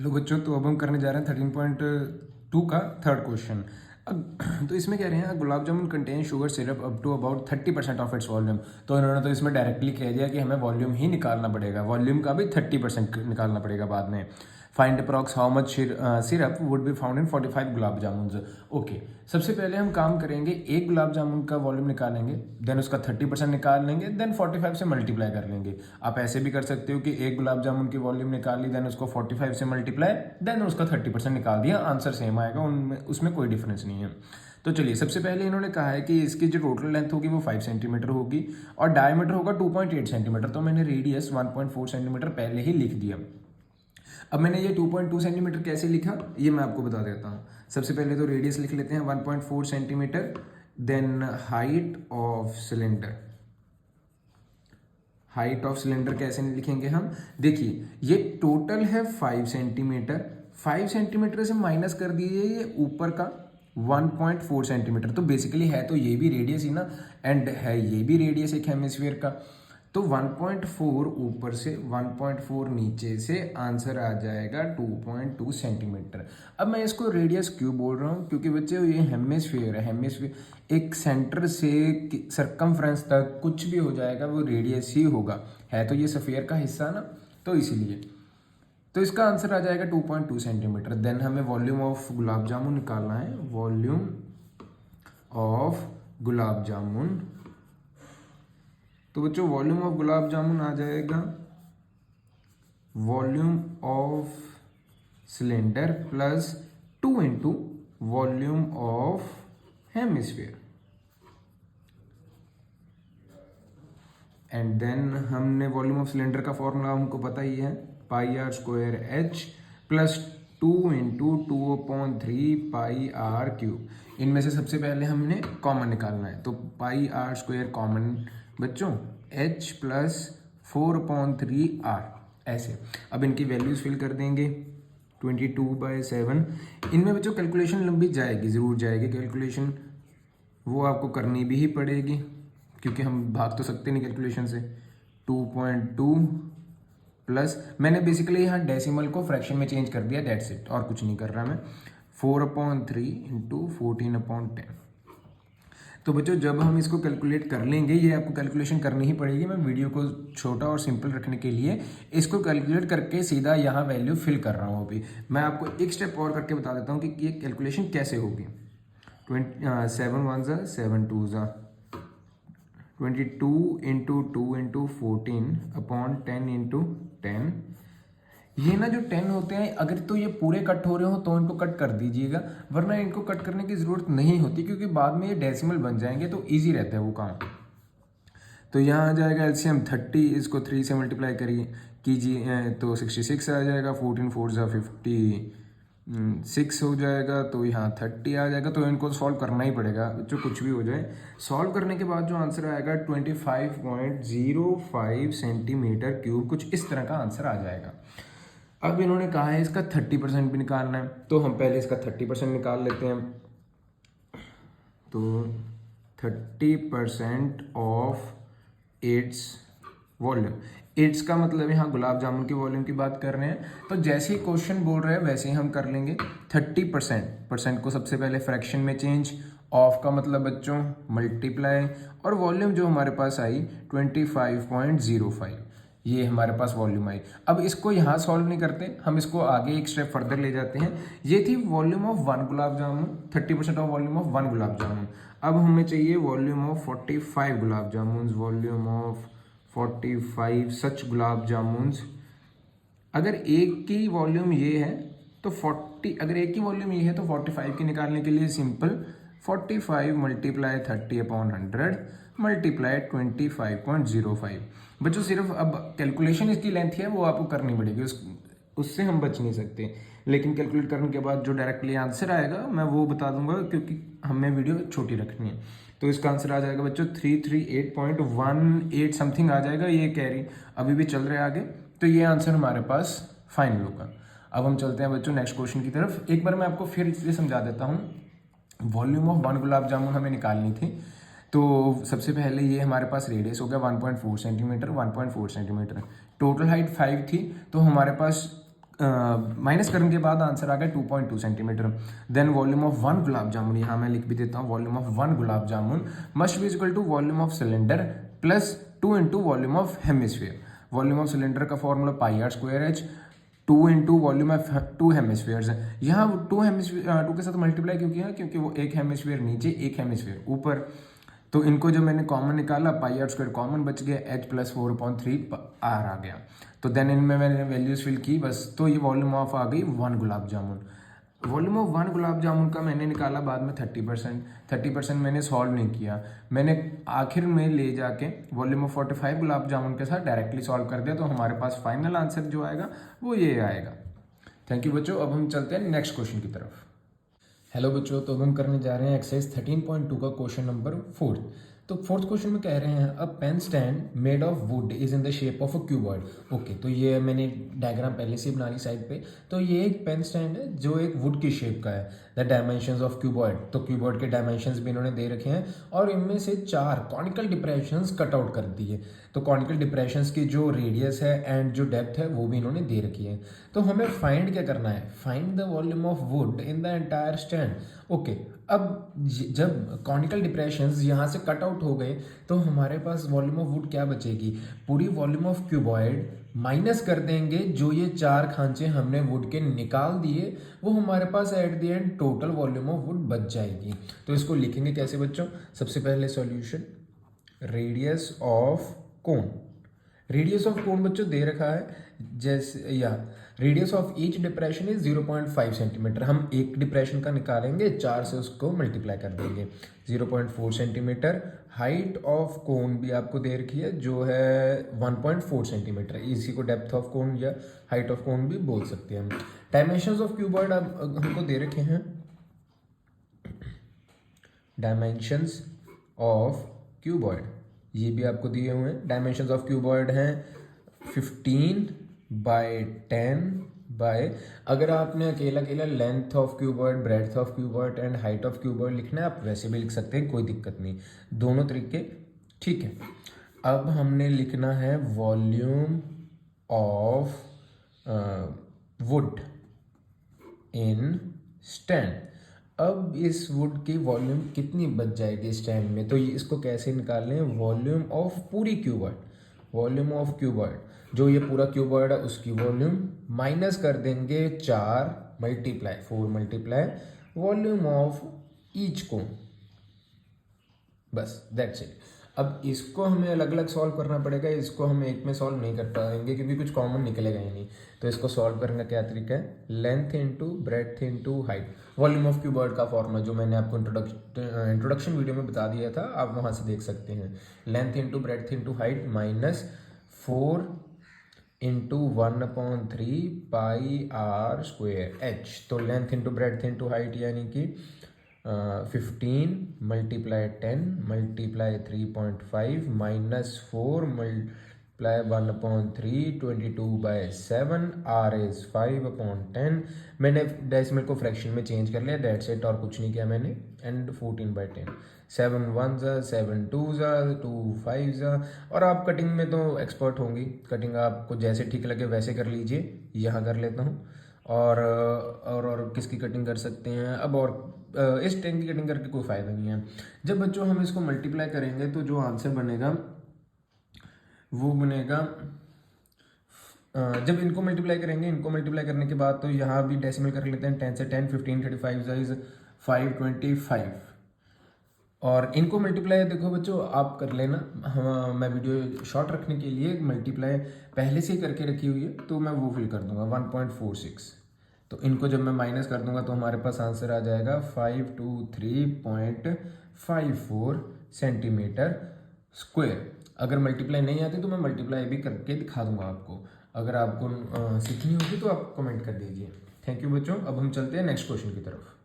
Hello बच्चों, तो अब हम करने जा रहे हैं 13.2 का थर्ड क्वेश्चन। अब तो इसमें कह रहे हैं gulab jamun contain sugar syrup up to about 30% of its volume. तो इन्होंने तो इसमें डायरेक्टली कह दिया कि हमें वॉल्यूम ही निकालना पड़ेगा, वॉल्यूम का भी 30% निकालना पड़ेगा बाद में। Find approx how much syrup would be found in 45 gulab jamun. Okay, सबसे पहले हम काम करेंगे, एक गुलाब जामुन का वॉल्यूम निकालेंगे, देन उसका 30% निकाल लेंगे, देन 45 से मल्टीप्लाई कर लेंगे। आप ऐसे भी कर सकते हो कि एक गुलाब जामुन की वॉल्यूम निकाल ली, देन उसको 45 से मल्टीप्लाई, देन उसका 30% निकाल दिया, आंसर सेम आएगा, उनमें उसमें कोई डिफरेंस नहीं है। तो चलिए, सबसे पहले इन्होंने कहा है कि इसकी जो टोटल लेंथ होगी वो 5 सेंटीमीटर होगी और डायमीटर होगा 2.8 सेंटीमीटर। तो मैंने रेडियस 1.4 सेंटीमीटर पहले ही लिख दिया। अब मैंने ये 2.2 सेंटीमीटर कैसे लिखा ये मैं आपको बता देता हूँ। सबसे पहले तो रेडियस लिख लेते हैं 1.4 centimetre, then height of cylinder. Height of cylinder कैसे लिखेंगे हम, देखिए ये टोटल है 5 सेंटीमीटर, 5 सेंटीमीटर से माइनस कर दीजिए ये ऊपर का 1.4 सेंटीमीटर। तो बेसिकली है तो ये भी रेडियस ही ना, एंड है ये भी रेडियस एक हेमिस्फीयर का। तो 1.4 ऊपर से 1.4 नीचे से आंसर आ जाएगा 2.2 सेंटीमीटर। अब मैं इसको रेडियस क्यों बोल रहा हूँ, क्योंकि बच्चे ये हेमिस्फीयर है, हेमिस्फीयर एक सेंटर से सरकमफ्रेंस तक कुछ भी हो जाएगा वो रेडियस ही होगा, है तो ये स्फीयर का हिस्सा ना, तो इसीलिए। तो इसका आंसर आ जाएगा 2.2 सेंटीमीटर। देन हमें वॉल्यूम ऑफ गुलाब जामुन निकालना है, वॉल्यूम ऑफ गुलाब जामुन। तो बच्चों वॉल्यूम ऑफ गुलाब जामुन आ जाएगा volume of cylinder plus 2 into volume of hemisphere. And then हमने वॉल्यूम ऑफ सिलेंडर का फॉर्मूला हमको पता ही है, pi r square h plus 2 into 2/3 pi r cube. इनमें से सबसे पहले हमने कॉमन निकालना है, तो पाई आर स्क्वायर कॉमन बच्चों, h प्लस 4/3 आर, ऐसे। अब इनकी वैल्यूज फिल कर देंगे, 22/7। इनमें बच्चों कैलकुलेशन लंबी जाएगी, ज़रूर जाएगी कैलकुलेशन, वो आपको करनी भी ही पड़ेगी क्योंकि हम भाग तो सकते नहीं कैलकुलेशन से। 2.2 प्लस, मैंने बेसिकली यहाँ डेसिमल को फ्रैक्शन में चेंज कर दिया, दैट्स इट, और कुछ नहीं कर रहा मैं। 4/3 इंटू 14/10। तो बच्चों जब हम इसको कैलकुलेट कर लेंगे, ये आपको कैलकुलेशन करनी ही पड़ेगी, मैं वीडियो को छोटा और सिंपल रखने के लिए इसको कैलकुलेट करके सीधा यहाँ वैल्यू फिल कर रहा हूँ। अभी मैं आपको एक स्टेप और करके बता देता हूँ कि ये कैलकुलेशन कैसे होगी। 7 1 ज़ा 7 2 ज़ा 22 इंटू 2 इंटू 14/10 इंटू 10। ये ना जो 10 होते हैं, अगर तो ये पूरे कट हो रहे हो तो इनको कट कर दीजिएगा, वरना इनको कट करने की ज़रूरत नहीं होती क्योंकि बाद में ये डेसिमल बन जाएंगे तो इजी रहता है वो काम। तो यहाँ आ जाएगा एलसीएम 30, इसको 3 से मल्टीप्लाई करिए कीजिए तो 66 आ जाएगा, 14 4 ज़ा 56 हो जाएगा, तो यहाँ 30 आ जाएगा। तो इनको सॉल्व करना ही पड़ेगा जो कुछ भी हो जाए। सॉल्व करने के बाद जो आंसर आएगा 25.05 सेंटीमीटर क्यूब, कुछ इस तरह का आंसर आ जाएगा। अब इन्होंने कहा है इसका 30% भी निकालना है, तो हम पहले इसका 30% निकाल लेते हैं। तो 30% ऑफ इट्स वॉल्यूम, इट्स का मतलब यहाँ गुलाब जामुन की वॉल्यूम की बात कर रहे हैं, तो जैसे ही क्वेश्चन बोल रहे हैं वैसे ही हम कर लेंगे। 30% को सबसे पहले फ्रैक्शन में चेंज, ऑफ का मतलब बच्चों मल्टीप्लाई, और वॉल्यूम जो हमारे पास आई 25.05, ये हमारे पास वॉल्यूम आई। अब इसको यहाँ सॉल्व नहीं करते, हम इसको आगे एक स्टेप फर्दर ले जाते हैं। ये थी volume of 1 gulab jamun, 30% of volume of 1 gulab जामुन। अब हमें चाहिए volume of 45 gulab jamun, volume of 45 सच गुलाब जामुन। अगर एक की वॉल्यूम ये है तो 40, अगर एक की वॉल्यूम ये है तो 45 की निकालने के लिए सिंपल 45 मल्टीप्लाई 30/100 मल्टीप्लाई 25.05। बच्चों सिर्फ अब कैलकुलेशन इसकी लेंथ है वो आपको करनी पड़ेगी, उससे हम बच नहीं सकते, लेकिन कैलकुलेट करने के बाद जो डायरेक्टली आंसर आएगा मैं वो बता दूंगा क्योंकि हमें वीडियो छोटी रखनी है। तो इसका आंसर आ जाएगा बच्चों 338.18 समथिंग आ जाएगा, ये कैरी अभी भी चल रहा है आगे, तो ये आंसर हमारे पास फाइनल होगा। अब हम चलते हैं बच्चों नेक्स्ट क्वेश्चन की तरफ। एक बार मैं आपको फिर इसलिए समझा देता हूँ, वॉल्यूम ऑफ 1 गुलाब जामुन हमें निकालनी थी। तो सबसे पहले ये हमारे पास रेडियस हो गया 1.4 सेंटीमीटर, 1.4 सेंटीमीटर, टोटल हाइट 5 थी, तो हमारे पास माइनस करने के बाद आंसर आ गया 2.2 centimetre. Then volume of 1 gulab jamun, यहाँ मैं लिख भी देता हूँ, volume of 1 gulab jamun must be equal to volume of cylinder plus 2 into volume of hemisphere. Volume of cylinder का formula pi r square h, 2 into volume of 2 hemispheres है। यहाँ 2 के साथ मल्टीप्लाई क्यों किया, क्योंकि वो एक हेमिस्फीयर नीचे एक हेमिस्फीयर ऊपर, तो इनको जब मैंने कॉमन निकाला पाई आर स्क्वायर कॉमन बच गया, एच प्लस 4/3 आर आ गया। तो देन इनमें मैंने वैल्यूज फिल की बस, तो ये वॉल्यूम ऑफ आ गई 1 गुलाब जामुन। वॉल्यूम ऑफ 1 गुलाब जामुन का मैंने निकाला बाद में 30% मैंने सॉल्व नहीं किया, मैंने आखिर में ले जाके वॉल्यूम ऑफ 45 गुलाब जामुन के साथ डायरेक्टली सॉल्व कर दिया, तो हमारे पास फाइनल आंसर जो आएगा वो ये आएगा। थैंक यू बच्चों। अब हम चलते हैं नेक्स्ट क्वेश्चन की तरफ। हेलो बच्चों, तो अब हम करने जा रहे हैं एक्सरसाइज 13.2 का क्वेश्चन नंबर 4। तो फोर्थ क्वेश्चन में कह रहे हैं a pen stand made of wood is in the shape of a cuboid. Okay, तो ये मैंने डायग्राम पहले से बना ली साइड पे। तो ये एक पेन स्टैंड है जो एक वुड की शेप का है। द डायमेंशंस ऑफ क्यूबॉइड, तो क्यूबॉइड के डायमेंशंस भी इन्होंने दे रखे हैं और इनमें से 4 कॉनिकल डिप्रेशंस कट आउट कर दिए। तो कॉनिकल डिप्रेशंस की जो रेडियस है एंड जो डेप्थ है वो भी इन्होंने दे रखी है। तो हमें फाइंड क्या करना है, find the volume of would in the entire stand. Okay, अब जब कॉनिकल डिप्रेशंस यहाँ से कट आउट हो गए तो हमारे पास वॉल्यूम ऑफ वुड क्या बचेगी, पूरी वॉल्यूम ऑफ क्यूबॉइड माइनस कर देंगे जो ये 4 खांचे हमने वुड के निकाल दिए, वो हमारे पास at the end total volume of wood बच जाएगी। तो इसको लिखेंगे कैसे बच्चों, सबसे पहले solution radius of cone. Radius of cone बच्चों दे रखा है जैसे, या radius of each depression is 0.5 centimetre. हम एक डिप्रेशन का निकालेंगे, 4 से उसको मल्टीप्लाई कर देंगे, 0.4 सेंटीमीटर। हाइट ऑफ कोन भी आपको दे रखी है जो है 1.4 सेंटीमीटर। इसी को डेप्थ ऑफ कोन या हाइट ऑफ कोन भी बोल सकते हैं हम। डायमेंशंस ऑफ क्यूबॉइड अब हमको दे रखे हैं, डायमेंशंस ऑफ क्यूबॉइड ये भी आपको दिए हुए हैं। डायमेंशंस ऑफ क्यूबॉइड हैं 15/10 अगर आपने अकेला length of cuboid, breadth of cuboid and height of cuboid लिखना है, आप वैसे भी लिख सकते हैं, कोई दिक्कत नहीं, दोनों तरीके ठीक है। अब हमने लिखना है volume of would in stand. अब इस वुड की वॉल्यूम कितनी बच जाएगी स्टैंड में, तो ये इसको कैसे निकाल लें, वॉल्यूम ऑफ पूरी क्यूबॉइड, वॉल्यूम ऑफ क्यूबॉइड जो ये पूरा क्यूबॉइड है उसकी वॉल्यूम माइनस कर देंगे 4 मल्टीप्लाई वॉल्यूम ऑफ ईच कोन, बस दैट्स इट। अब इसको हमें अलग अलग सॉल्व करना पड़ेगा, इसको हम एक में सॉल्व नहीं कर पाएंगे क्योंकि कुछ कॉमन निकलेगा ही नहीं। तो इसको सॉल्व करने का क्या तरीका है, length into breadth into height. Volume of cuboid का फॉर्मूला जो मैंने आपको इंट्रोडक्शन वीडियो में बता दिया था, आप वहाँ से देख सकते हैं। Length into breadth into height minus 4 into 1/3 pi r square h. तो length into breadth into height यानी कि 15 × 10 × 3.5 माइनस 4 × 1/3 22/7 r इज 5/10। मैंने डेसिमल को फ्रैक्शन में चेंज कर लिया, दैट्स इट, और कुछ नहीं किया मैंने। And 14/10, 7 1s 7 2s 2 5s। और आप कटिंग में तो एक्सपर्ट होंगी, कटिंग आपको जैसे ठीक लगे वैसे कर लीजिए। यहाँ कर लेता हूँ और किसकी कटिंग कर सकते हैं अब, और इस टेन की कटिंग करके कोई फ़ायदा नहीं है। जब बच्चों हम इसको मल्टीप्लाई करेंगे तो जो आंसर बनेगा वो बनेगा, जब इनको मल्टीप्लाई करेंगे, इनको मल्टीप्लाई करने के बाद तो यहाँ भी डेसिमल कर लेते हैं, 10 से 10 15 35 इज 525। और इनको मल्टीप्लाई देखो बच्चों आप कर लेना, मैं वीडियो शॉर्ट रखने के लिए मल्टीप्लाई पहले से ही करके रखी हुई है, तो मैं वो फिल कर दूंगा 1.46। तो इनको जब मैं माइनस कर दूंगा तो हमारे पास आंसर आ जाएगा 523.54 सेंटीमीटर स्क्वायर। अगर मल्टीप्लाई नहीं आती तो मैं मल्टीप्लाई भी करके दिखा दूंगा आपको। अगर आपको सीखनी होगी तो आप कमेंट कर दीजिए। थैंक यू बच्चों। अब हम चलते हैं नेक्स्ट क्वेश्चन की तरफ।